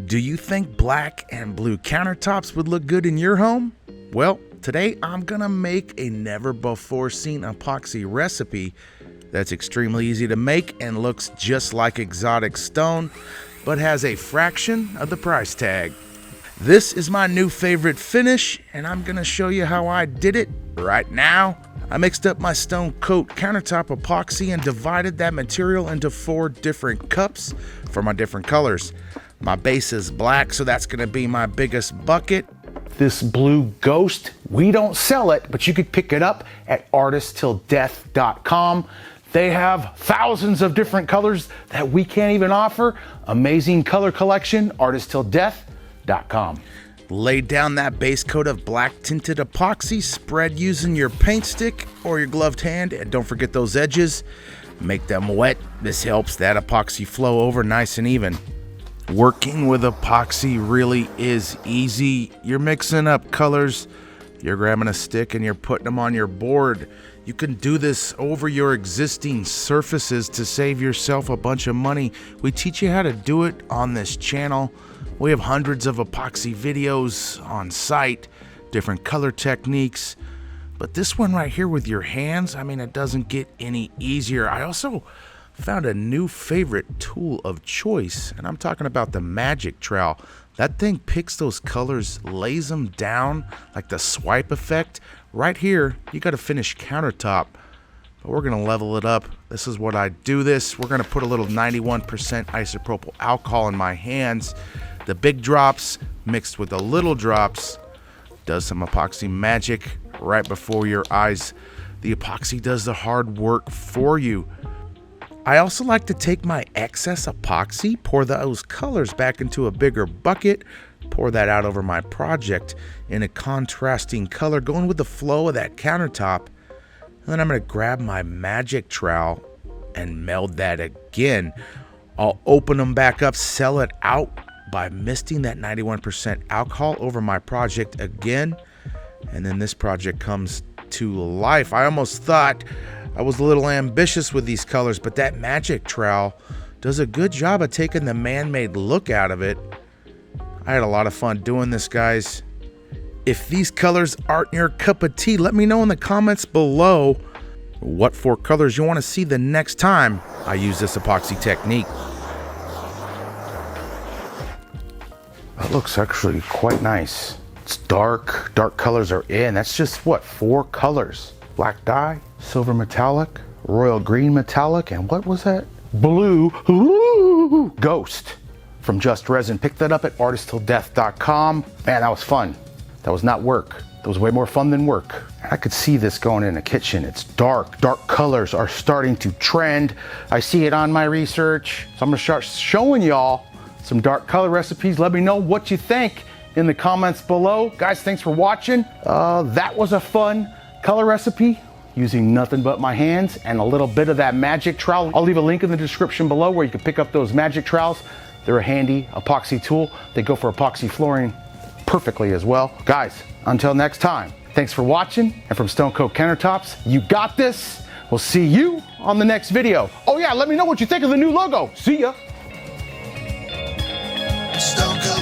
Do you think black and blue countertops would look good in your home? Well, today I'm gonna make a never before seen epoxy recipe that's extremely easy to make and looks just like exotic stone, but has a fraction of the price tag. This is my new favorite finish, and I'm gonna show you how I did it right now. I mixed up my Stone Coat Countertop Epoxy and divided that material into 4 different cups for my different colors. My base is black, so that's gonna be my biggest bucket. This blue Ghost, we don't sell it, but you could pick it up at artisttilldeath.com. They have thousands of different colors that we can't even offer. Amazing color collection, artisttilldeath.com. Lay down that base coat of black tinted epoxy, spread using your paint stick or your gloved hand, and don't forget those edges. Make them wet. This helps that epoxy flow over nice and even. Working with epoxy really is easy. You're mixing up colors, you're grabbing a stick and you're putting them on your board. You can do this over your existing surfaces to save yourself a bunch of money. We teach you how to do it on this channel. We have hundreds of epoxy videos on site, different color techniques. But this one right here with your hands, I mean, it doesn't get any easier. I also found a new favorite tool of choice, and I'm talking about the magic trowel. That thing picks those colors, lays them down like the swipe effect. Right here, you got a finished countertop, but we're gonna level it up. This is what I do this. We're gonna put a little 91% isopropyl alcohol in my hands. The big drops mixed with the little drops does some epoxy magic right before your eyes. The epoxy does the hard work for you. I also like to take my excess epoxy, pour those colors back into a bigger bucket, pour that out over my project in a contrasting color, going with the flow of that countertop. And then I'm going to grab my magic trowel and meld that again. I'll open them back up, sell it out by misting that 91% alcohol over my project again. And then this project comes to life. I almost thought I was a little ambitious with these colors, but that magic trowel does a good job of taking the man-made look out of it. I had a lot of fun doing this, guys. If these colors aren't your cup of tea, let me know in the comments below what 4 colors you want to see the next time I use this epoxy technique. That looks actually quite nice. It's dark colors are in. That's just what, 4 colors. Black dye, silver metallic, royal green metallic, and what was that? Blue Ghost from Just Resin. Pick that up at artisttilldeath.com. Man, that was fun. That was not work. That was way more fun than work. I could see this going in a kitchen. It's dark colors are starting to trend. I see it on my research. So I'm gonna start showing y'all some dark color recipes. Let me know what you think in the comments below. Guys, thanks for watching. That was a fun color recipe using nothing but my hands and a little bit of that magic trowel. I'll leave a link in the description below where you can pick up those magic trowels. They're a handy epoxy tool. They go for epoxy flooring perfectly as well. Guys, until next time, thanks for watching. And from Stone Coat Countertops, you got this. We'll see you on the next video. Oh yeah, let me know what you think of the new logo. See ya. Stone Coat.